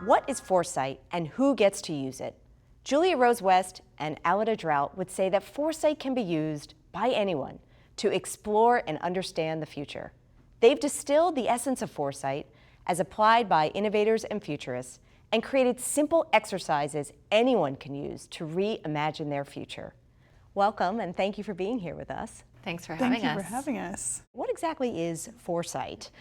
What is foresight and who gets to use it? Julia Rose West and Alida Draudt would say that foresight can be used by anyone to explore and understand the future. They've distilled the essence of foresight as applied by innovators and futurists and created simple exercises anyone can use to reimagine their future. Welcome and thank you for being here with us. Thanks for having us. Thank you for having us. What exactly is foresight?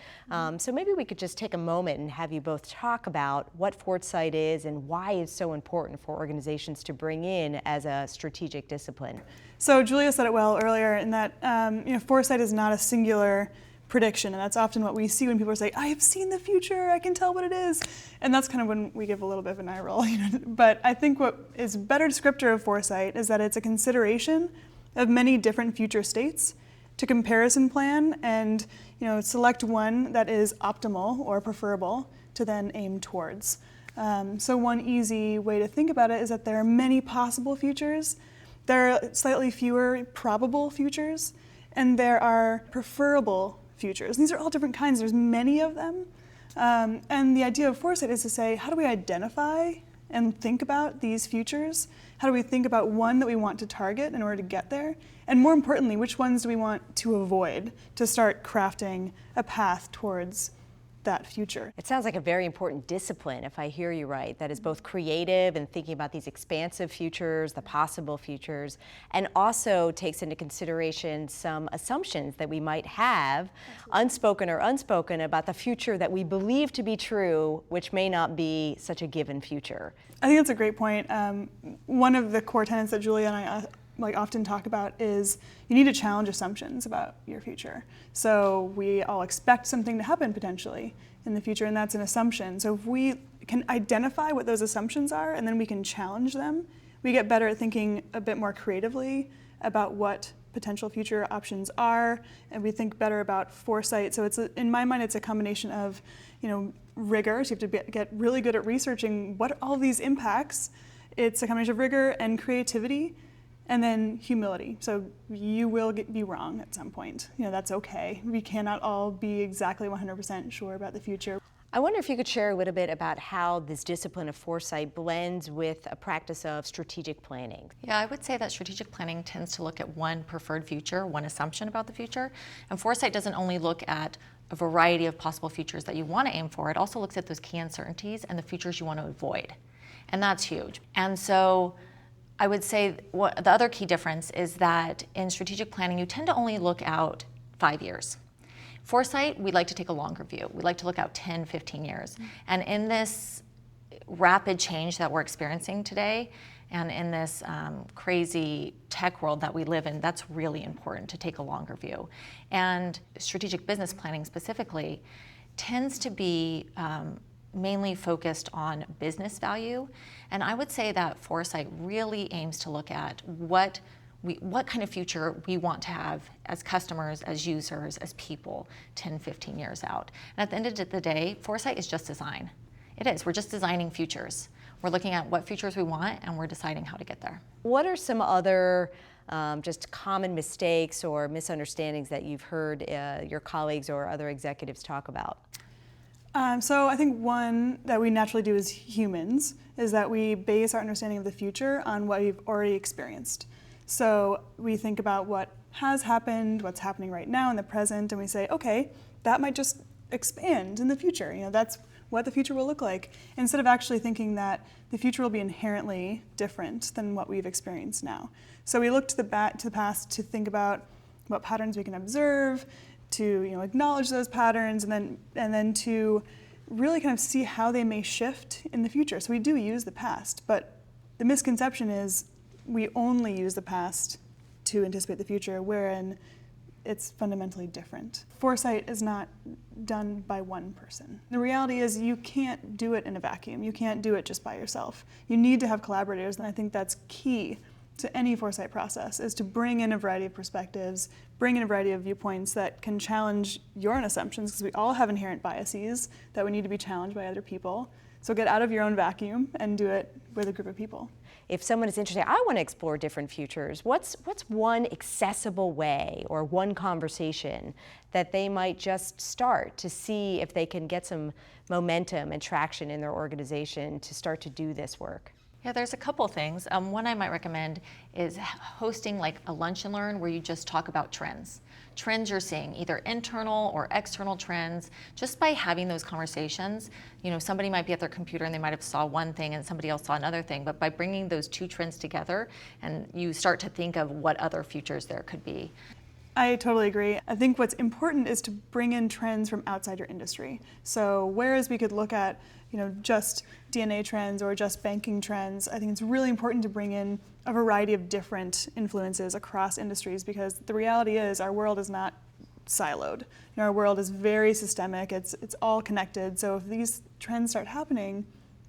So maybe we could just take a moment and have you both talk about what foresight is and why it's so important for organizations to bring in as a strategic discipline. So Julia said it well earlier in that foresight is not a singular prediction, and that's often what we see when people say, I have seen the future, I can tell what it is. And that's kind of when we give a little bit of an eye roll. But I think what is a better descriptor of foresight is that it's a consideration of many different future states to comparison plan and select one that is optimal or preferable to then aim towards. So one easy way to think about it is that there are many possible futures, there are slightly fewer probable futures, and there are preferable futures. These are all different kinds, there's many of them. And the idea of foresight is to say, how do we identify and think about these futures? How do we think about one that we want to target in order to get there? And more importantly, which ones do we want to avoid to start crafting a path towards that future? It sounds like a very important discipline, if I hear you right, that is both creative and thinking about these expansive futures, the possible futures, and also takes into consideration some assumptions that we might have, unspoken or unspoken, about the future that we believe to be true, which may not be such a given future. I think that's a great point. One of the core tenets that Julia and I often talk about is you need to challenge assumptions about your future. So we all expect something to happen potentially in the future, and that's an assumption. So if we can identify what those assumptions are and then we can challenge them, we get better at thinking a bit more creatively about what potential future options are, and we think better about foresight. So in my mind, it's a combination of rigor, so you have to get really good at researching what are all these impacts. It's a combination of rigor and creativity, and then humility. So you will be wrong at some point. That's okay. We cannot all be exactly 100% sure about the future. I wonder if you could share a little bit about how this discipline of foresight blends with a practice of strategic planning. Yeah, I would say that strategic planning tends to look at one preferred future, one assumption about the future. And foresight doesn't only look at a variety of possible futures that you want to aim for, it also looks at those key uncertainties and the futures you want to avoid. And that's huge. And so I would say the other key difference is that in strategic planning, you tend to only look out 5 years. Foresight, we like to take a longer view. We like to look out 10, 15 years. And in this rapid change that we're experiencing today, and in this crazy tech world that we live in, that's really important to take a longer view. And strategic business planning specifically tends to be mainly focused on business value. And I would say that foresight really aims to look at what kind of future we want to have as customers, as users, as people 10, 15 years out. And at the end of the day, foresight is just design. It is. We're just designing futures. We're looking at what futures we want and we're deciding how to get there. What are some other just common mistakes or misunderstandings that you've heard your colleagues or other executives talk about? So I think one that we naturally do as humans is that we base our understanding of the future on what we've already experienced. So we think about what has happened, what's happening right now in the present, and we say, okay, that might just expand in the future. That's what the future will look like, instead of actually thinking that the future will be inherently different than what we've experienced now. So we look to the past to think about what patterns we can observe, to acknowledge those patterns, and then to really kind of see how they may shift in the future. So we do use the past, but the misconception is we only use the past to anticipate the future, wherein it's fundamentally different. Foresight is not done by one person. The reality is you can't do it in a vacuum. You can't do it just by yourself. You need to have collaborators, and I think that's key to any foresight process, is to bring in a variety of perspectives, bring in a variety of viewpoints that can challenge your own assumptions, because we all have inherent biases that we need to be challenged by other people. So get out of your own vacuum and do it with a group of people. If someone is interested, I want to explore different futures, what's one accessible way or one conversation that they might just start to see if they can get some momentum and traction in their organization to start to do this work? Yeah, there's a couple things. One I might recommend is hosting like a lunch and learn where you just talk about trends. Trends you're seeing, either internal or external trends. Just by having those conversations, somebody might be at their computer and they might have saw one thing and somebody else saw another thing, but by bringing those two trends together, and you start to think of what other futures there could be. I totally agree. I think what's important is to bring in trends from outside your industry. So whereas we could look at just DNA trends or just banking trends, I think it's really important to bring in a variety of different influences across industries, because the reality is our world is not siloed. Our world is very systemic, it's all connected. So if these trends start happening,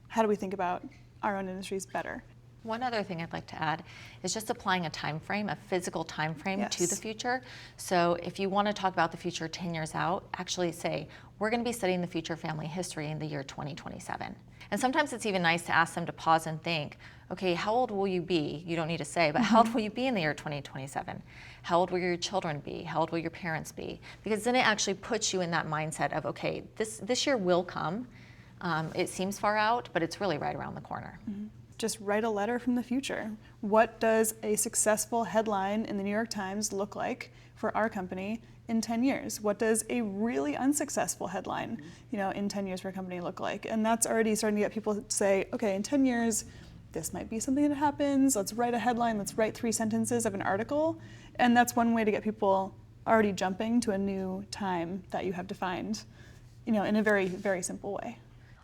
how do we think about our own industries better? One other thing I'd like to add is just applying a time frame, a physical time frame to the future. So if you want to talk about the future 10 years out, actually say, we're going to be studying the future family history in the year 2027. And sometimes it's even nice to ask them to pause and think, okay, how old will you be? You don't need to say, but how old will you be in the year 2027? How old will your children be? How old will your parents be? Because then it actually puts you in that mindset of, okay, this year will come. It seems far out, but it's really right around the corner. Just write a letter from the future. What does a successful headline in the New York Times look like for our company in 10 years? What does a really unsuccessful headline, in 10 years for a company look like? And that's already starting to get people to say, okay, in 10 years, this might be something that happens. Let's write a headline. Let's write 3 sentences of an article. And that's one way to get people already jumping to a new time that you have defined, in a very, very simple way.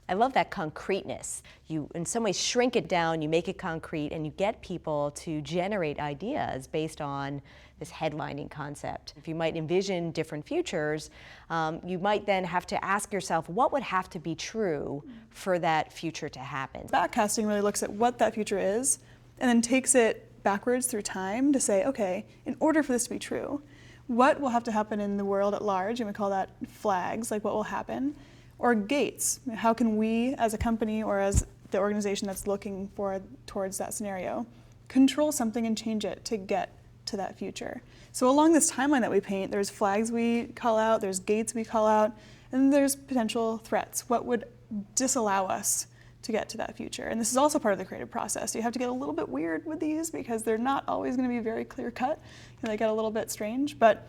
I love that concreteness. You, in some ways, shrink it down, you make it concrete, and you get people to generate ideas based on this headlining concept. If you might envision different futures, you might then have to ask yourself, what would have to be true for that future to happen? Backcasting really looks at what that future is and then takes it backwards through time to say, okay, in order for this to be true, what will have to happen in the world at large, and we call that flags, like what will happen, or gates. How can we as a company or as the organization that's looking towards that scenario control something and change it to get to that future? So along this timeline that we paint, there's flags we call out, there's gates we call out, and there's potential threats. What would disallow us to get to that future? And this is also part of the creative process. You have to get a little bit weird with these because they're not always going to be very clear cut. They get a little bit strange, but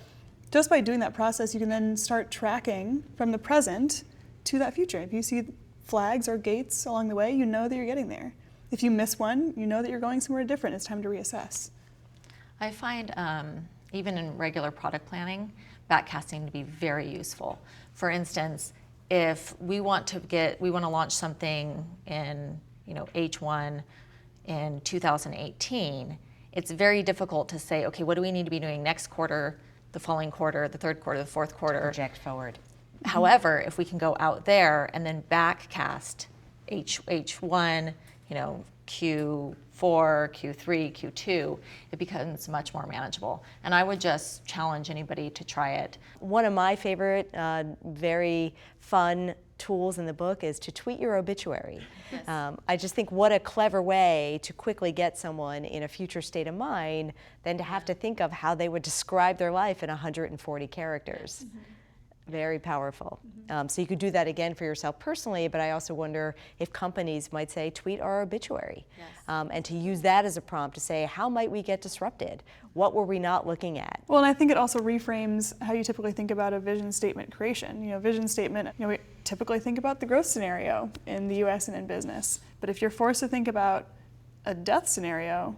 just by doing that process, you can then start tracking from the present to that future. If you see flags or gates along the way, you know that you're getting there. If you miss one, you know that you're going somewhere different. It's time to reassess. I find even in regular product planning, backcasting to be very useful. For instance, if we want to launch something in H1 in 2018, it's very difficult to say, okay, what do we need to be doing next quarter, the following quarter, the third quarter, the fourth quarter? Project forward. However, if we can go out there and then backcast H1, Q4, Q3, Q2, it becomes much more manageable. And I would just challenge anybody to try it. One of my favorite, very fun tools in the book is to tweet your obituary. Yes. I just think what a clever way to quickly get someone in a future state of mind than to have to think of how they would describe their life in 140 characters. Very powerful. So you could do that again for yourself personally, but I also wonder if companies might say, tweet our obituary. Yes. And to use that as a prompt to say, how might we get disrupted? What were we not looking at? Well, and I think it also reframes how you typically think about a vision statement creation. Vision statement, we typically think about the growth scenario in the US and in business. But if you're forced to think about a death scenario,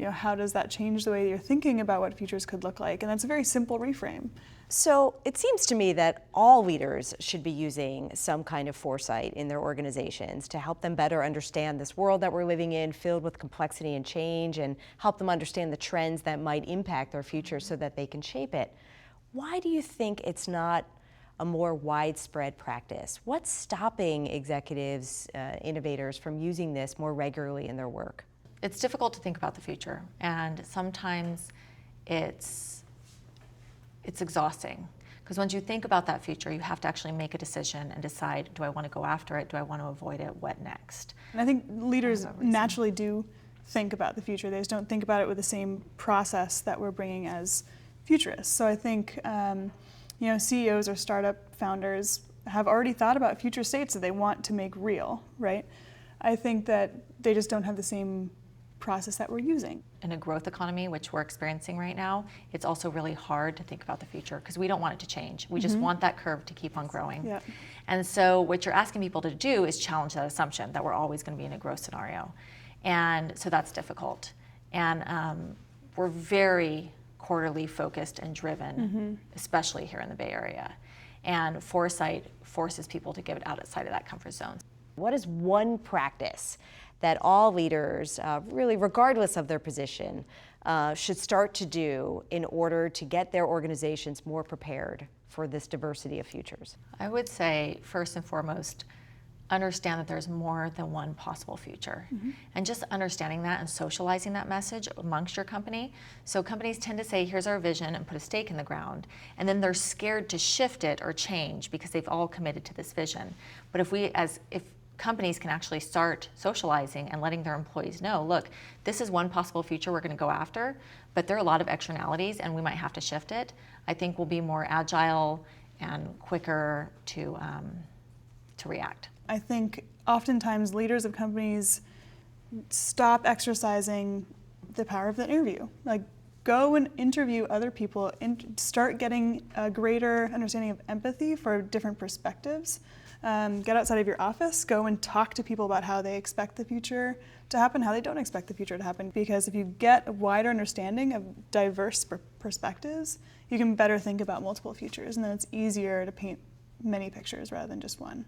how does that change the way you're thinking about what futures could look like? And that's a very simple reframe. So it seems to me that all leaders should be using some kind of foresight in their organizations to help them better understand this world that we're living in, filled with complexity and change, and help them understand the trends that might impact their future so that they can shape it. Why do you think it's not a more widespread practice? What's stopping executives, innovators from using this more regularly in their work? It's difficult to think about the future, and sometimes it's exhausting Because once you think about that future, you have to actually make a decision and decide, do I want to go after it? Do I want to avoid it? What next? And I think leaders naturally do think about the future. They just don't think about it with the same process that we're bringing as futurists. So I think CEOs or startup founders have already thought about future states that they want to make real, right? I think that they just don't have the same process that we're using. In a growth economy, which we're experiencing right now, it's also really hard to think about the future because we don't want it to change. We just want that curve to keep on growing. Yeah. And so what you're asking people to do is challenge that assumption that we're always going to be in a growth scenario. And so that's difficult. And we're very quarterly focused and driven, especially here in the Bay Area. And Foresight forces people to get outside of that comfort zone. What is one practice that all leaders, really regardless of their position, should start to do in order to get their organizations more prepared for this diversity of futures? I would say, first and foremost, understand that there's more than one possible future. And just understanding that and socializing that message amongst your company. So companies tend to say, here's our vision, and put a stake in the ground. And then they're scared to shift it or change because they've all committed to this vision. But if companies can actually start socializing and letting their employees know, look, this is one possible future we're going to go after, but there are a lot of externalities and we might have to shift it, I think we'll be more agile and quicker to react. I think oftentimes leaders of companies stop exercising the power of the interview. Like, go and interview other people and start getting a greater understanding of empathy for different perspectives. Get outside of your office, go and talk to people about how they expect the future to happen, how they don't expect the future to happen. Because if you get a wider understanding of diverse perspectives, you can better think about multiple futures, and then it's easier to paint many pictures rather than just one.